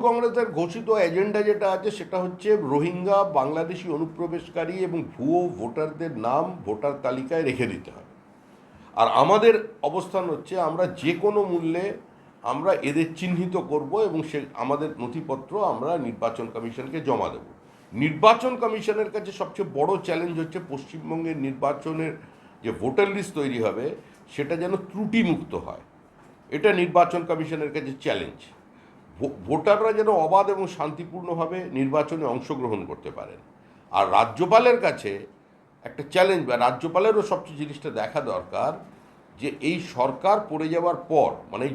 কংগ্রেসের ঘোষিত এজেন্ডা যেটা আছে সেটা হচ্ছে রোহিঙ্গা বাংলাদেশি অনুপ্রবেশকারী এবং ভুয়ো ভোটারদের নাম ভোটার তালিকায় রেখে দিতে হবে। আর আমাদের অবস্থান হচ্ছে আমরা যে কোনো মূল্যে আমরা এদের চিহ্নিত করব এবং সে আমাদের নথিপত্র আমরা নির্বাচন কমিশনকে জমা দেব। নির্বাচন কমিশনের কাছে সবচেয়ে বড় চ্যালেঞ্জ হচ্ছে পশ্চিমবঙ্গের নির্বাচনের যে ভোটার লিস্ট তৈরি হবে সেটা যেন ত্রুটিমুক্ত হয়। এটা নির্বাচন কমিশনের কাছে চ্যালেঞ্জ। ভোটাররা যেন অবাধ এবং শান্তিপূর্ণভাবে নির্বাচনে অংশগ্রহণ করতে পারেন। আর রাজ্যপালের কাছে একটা চ্যালেঞ্জ, বা রাজ্যপালেরও সবচেয়ে জিনিসটা দেখা দরকার যে এই সরকার পড়ে যাওয়ার পর, মানে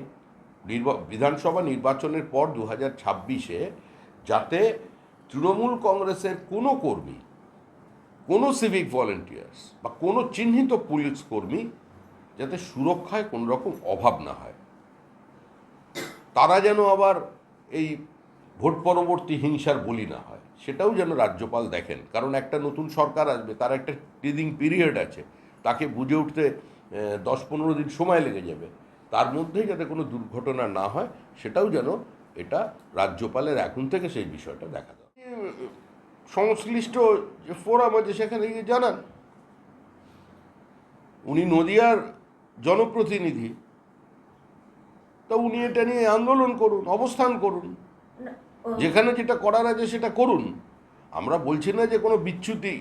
বিধানসভা নির্বাচনের পর 2026-এ যাতে তৃণমূল কংগ্রেসের কোনো কর্মী, কোনো সিভিক ভলেন্টিয়ার্স বা কোনো চিহ্নিত পুলিশ কর্মী যাতে সুরক্ষায় কোনো রকম অভাব না হয়। তারা যেন আবার এই ভোট পরবর্তী হিংসার বলি না হয়, সেটাও যেন রাজ্যপাল দেখেন। কারণ একটা নতুন সরকার আসবে, তার একটা টিদিং পিরিয়ড আছে, তাকে বুঝে উঠতে 10-15 দিন সময় লেগে যাবে। তার মধ্যেই যাতে কোনো দুর্ঘটনা না হয় সেটাও যেন এটা রাজ্যপালের এখন থেকে সেই বিষয়টা দেখা যায়। সংশ্লিষ্ট যে ফোরাম আছে সেখানে গিয়ে জানান। উনি নদিয়ার জনপ্রতিনিধি, তা উনি এটা নিয়ে আন্দোলন করুন, অবস্থান করুন, যেখানে যেটা করার আছে সেটা করুন। আমরা বলছি না যে কোনো বিচ্যুতি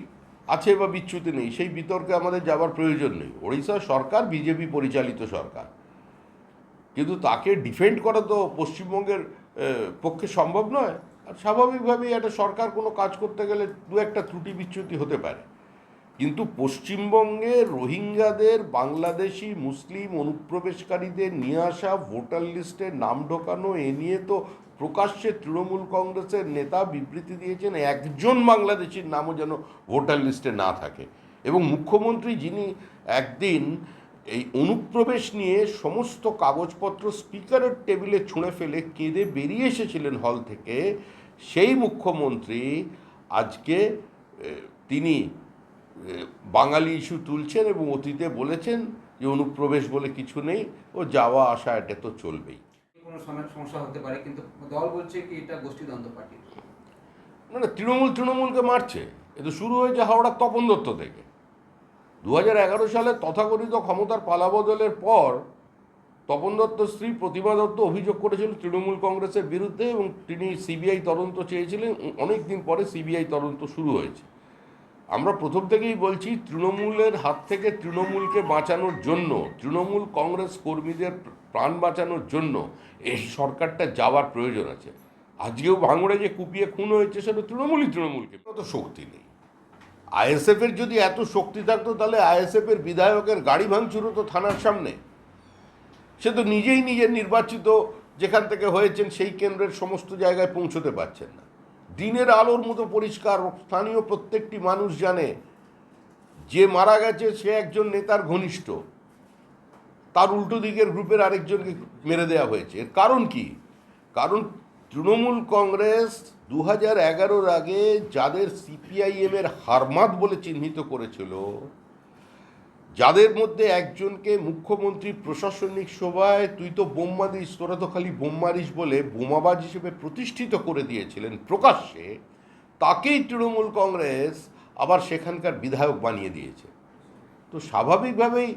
আছে বা বিচ্যুতি নেই, সেই বিতর্কে আমাদের যাবার প্রয়োজন নেই। ওড়িশা সরকার বিজেপি পরিচালিত সরকার, কিন্তু তাকে ডিফেন্ড করা তো পশ্চিমবঙ্গের পক্ষে সম্ভব নয়। আর স্বাভাবিকভাবেই একটা সরকার কোনো কাজ করতে গেলে দু একটা ত্রুটি বিচ্যুতি হতে পারে, কিন্তু পশ্চিমবঙ্গে রোহিঙ্গাদের, বাংলাদেশি মুসলিম অনুপ্রবেশকারীদের নিয়ে আসা, ভোটার লিস্টে নাম ঢোকানো, এ নিয়ে তো প্রকাশ্যে তৃণমূল কংগ্রেসের নেতা বিবৃতি দিয়েছেন একজন বাংলাদেশির নামও যেন ভোটার লিস্টে না থাকে। এবং মুখ্যমন্ত্রী, যিনি একদিন এই অনুপ্রবেশ নিয়ে সমস্ত কাগজপত্র স্পিকারের টেবিলে ছুঁড়ে ফেলে কেঁদে বেরিয়ে এসেছিলেন হল থেকে, সেই মুখ্যমন্ত্রী আজকে তিনি বাঙালি ইস্যু তুলছেন এবং অতীতে বলেছেন যে অনুপ্রবেশ বলে কিছু নেই, ও যাওয়া আসা এটা তো চলবেই। কোনো সমস্যা হতে পারে, কিন্তু দল বলছে কি এটা গোষ্ঠীদ্বন্দ্ব পার্টি। মানে তৃণমূলকে মারছে। এ তো শুরু হয়েছে হাওড়ার তপন দত্ত থেকে। 2011 সালে তথাকথিত ক্ষমতার পালাবদলের পর তপন দত্তর স্ত্রী প্রতিমা দত্ত অভিযোগ করেছিল তৃণমূল কংগ্রেসের বিরুদ্ধে, এবং তিনি সিবিআই তদন্ত চেয়েছিলেন। অনেক দিন পরে সিবিআই তদন্ত শুরু হয়েছে। আমরা প্রথম থেকেই বলছি, তৃণমূলের হাত থেকে তৃণমূলকে বাঁচানোর জন্য, তৃণমূল কংগ্রেস কর্মীদের প্রাণ বাঁচানোর জন্য এই সরকারটা যাওয়ার প্রয়োজন আছে। আজকেও ভাঙড়ে যে কুপিয়ে খুন হয়েছে সেটা তৃণমূলকে অত শক্তি নেই। আইএসএফের যদি এত শক্তি থাকতো তাহলে আইএসএফের বিধায়কের গাড়ি ভাঙচুর হতো থানার সামনে। সে তো নিজেই নিজের নির্বাচিত যেখান থেকে হয়েছেন সেই কেন্দ্রের সমস্ত জায়গায় পৌঁছতে পারছেন না। দিনের আলোর মতো পরিষ্কার, স্থানীয় প্রত্যেকটি মানুষ জানে যে মারা গেছে সে একজন নেতার ঘনিষ্ঠ, তার উল্টো দিকের গ্রুপের আরেকজনকে মেরে দেওয়া হয়েছে। এর কারণ কি? কারণ তৃণমূল কংগ্রেস 2011-র আগে যাদের সিপিআইএমের হারমাত বলে চিহ্নিত করেছিল, যাদের মধ্যে একজনকে মুখ্যমন্ত্রী প্রশাসনিক সভায় তুই তো বোম্মা দিস, তোরা তো খালি বোম্মারিস বলে বোমাবাজ হিসেবে প্রতিষ্ঠিত করে দিয়েছিলেন প্রকাশ্যে, তাকেই তৃণমূল কংগ্রেস আবার সেখানকার বিধায়ক বানিয়ে দিয়েছে। তো স্বাভাবিকভাবেই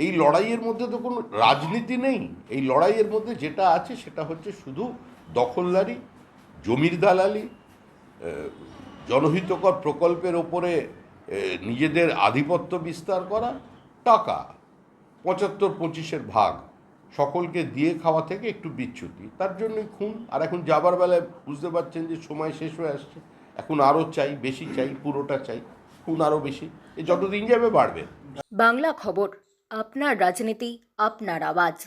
এই লড়াইয়ের মধ্যে তো কোনো রাজনীতি নেই। এই লড়াইয়ের মধ্যে যেটা আছে সেটা হচ্ছে শুধু দখলদারি, জমির দালালি, জনহিতকর প্রকল্পের ওপরে নিজেদের আধিপত্য বিস্তার করা, টাকা 75-25-এর ভাগ সকলকে দিয়ে খাওয়া থেকে একটু বিচ্যুতি, তার জন্যই খুন। আর এখন যাবার বেলায় বুঝতে পারছেন যে সময় শেষ হয়ে আসছে, এখন আরও চাই, বেশি চাই, পুরোটা চাই, খুন আরও বেশি। যতদিন যাবে বাড়বে। বাংলা খবর, আপনার রাজনীতি, আপনার আওয়াজ।